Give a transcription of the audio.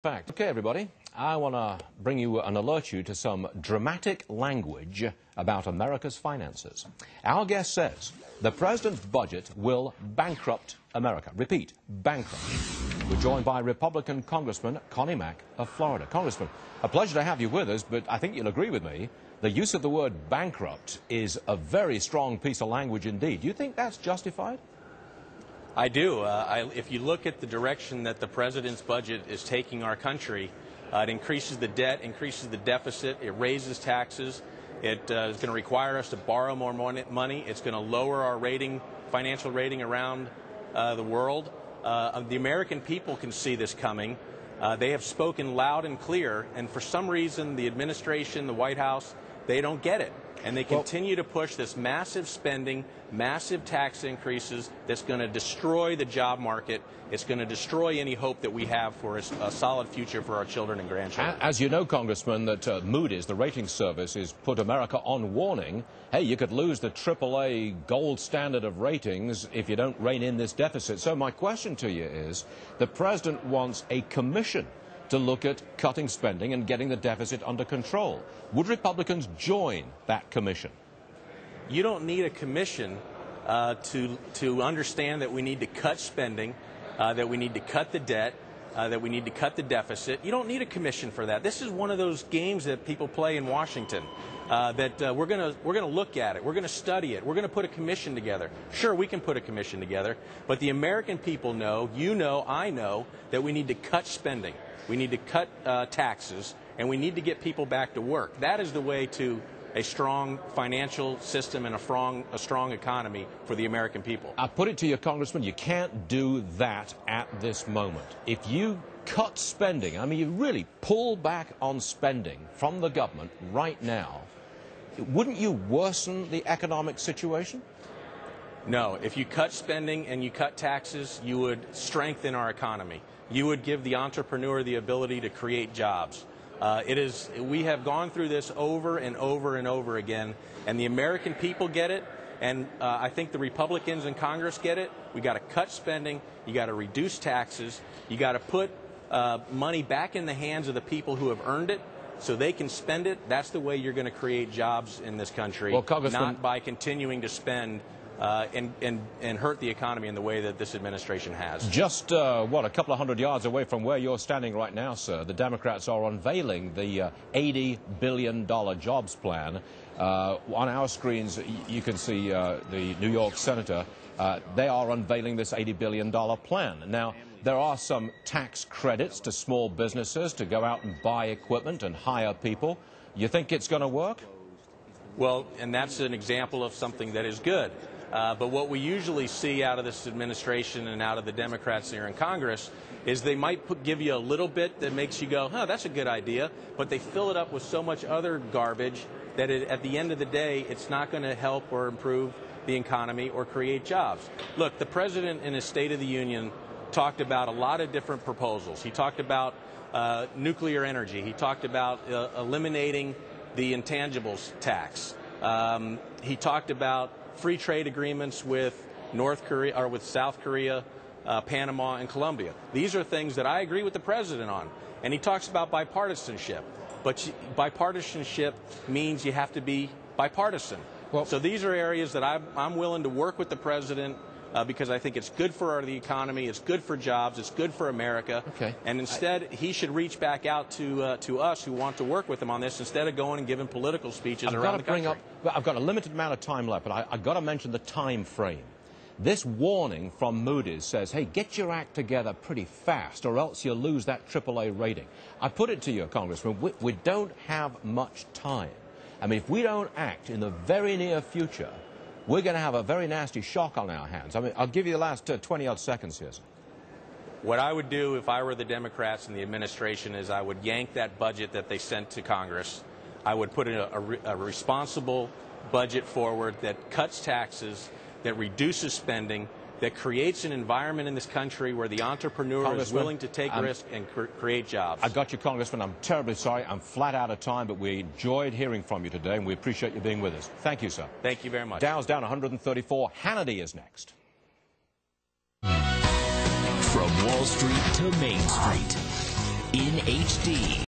Fact. Okay, everybody, I want to bring you and alert you to some dramatic language about America's finances. Our guest says the president's budget will bankrupt America. Repeat, bankrupt. We're joined by Republican Congressman Connie Mack of Florida. Congressman, a pleasure to have you with us, but I think you'll agree with me. The use of the word bankrupt is a very strong piece of language indeed. Do you think that's justified? I do. If you look at the direction that the president's budget is taking our country, it increases the debt, increases the deficit, it raises taxes, it is going to require us to borrow more money, it's going to lower our rating, financial rating around the world. The American people can see this coming. They have spoken loud and clear, and for some reason the administration, the White House, they don't get it. And they continue to push this massive spending, massive tax increases that's going to destroy the job market. It's going to destroy any hope that we have for a solid future for our children and grandchildren. As you know, Congressman, that Moody's, the rating service, has put America on warning. Hey, you could lose the AAA gold standard of ratings if you don't rein in this deficit. So my question to you is, the president wants a commission to look at cutting spending and getting the deficit under control. Would Republicans join that commission? You don't need a commission to understand that we need to cut spending, that we need to cut the debt, that we need to cut the deficit. You don't need a commission for that. This is one of those games that people play in Washington. We're going to look at it. We're going to study it. We're going to put a commission together. Sure, we can put a commission together, but the American people know, you know, I know, that we need to cut spending. We need to cut taxes, and we need to get people back to work. That is the way to a strong financial system and a strong economy for the American people. I put it to you, Congressman, you can't do that at this moment. If you cut spending, I mean, you really pull back on spending from the government right now, wouldn't you worsen the economic situation? No. If you cut spending and you cut taxes, you would strengthen our economy. You would give the entrepreneur the ability to create jobs. We have gone through this over and over and over again, and the American people get it, and I think the Republicans in Congress get it. We got to cut spending, you got to reduce taxes, you got to put money back in the hands of the people who have earned it so they can spend it. That's the way you're going to create jobs in this country, well, Congressman, not by continuing to spend and hurt the economy in the way that this administration has. Just, a couple of hundred yards away from where you're standing right now, sir, the Democrats are unveiling the $80 billion jobs plan. On our screens, you can see the New York senator. They are unveiling this $80 billion plan. Now, there are some tax credits to small businesses to go out and buy equipment and hire people. You think it's going to work? Well, and that's an example of something that is good. But what we usually see out of this administration and out of the Democrats here in Congress is they might give you a little bit that makes you go, huh, that's a good idea, but they fill it up with so much other garbage that at the end of the day, it's not going to help or improve the economy or create jobs. Look, the president in his State of the Union talked about a lot of different proposals. He talked about nuclear energy. He talked about eliminating the intangibles tax. He talked about free trade agreements with North Korea or with South Korea, Panama, and Colombia. These are things that I agree with the president on. And he talks about bipartisanship. But bipartisanship means you have to be bipartisan. Well, so these are areas that I'm willing to work with the president because I think it's good for the economy, it's good for jobs, it's good for America. Okay. And instead, he should reach back out to us who want to work with him on this instead of going and giving political speeches around the country. I've got a limited amount of time left, but I've got to mention the time frame. This warning from Moody's says, hey, get your act together pretty fast or else you'll lose that AAA rating. I put it to you, Congressman, we don't have much time. I mean, if we don't act in the very near future, we're going to have a very nasty shock on our hands. I mean, I'll give you the last 20-odd seconds here, sir. What I would do if I were the Democrats and the administration is I would yank that budget that they sent to Congress. I would put a responsible budget forward that cuts taxes, that reduces spending, that creates an environment in this country where the entrepreneur is willing to take risk and create jobs. I got you, Congressman. I'm terribly sorry. I'm flat out of time, but we enjoyed hearing from you today, and we appreciate you being with us. Thank you, sir. Thank you very much. Dow's down 134. Hannity is next. From Wall Street to Main Street. in HD.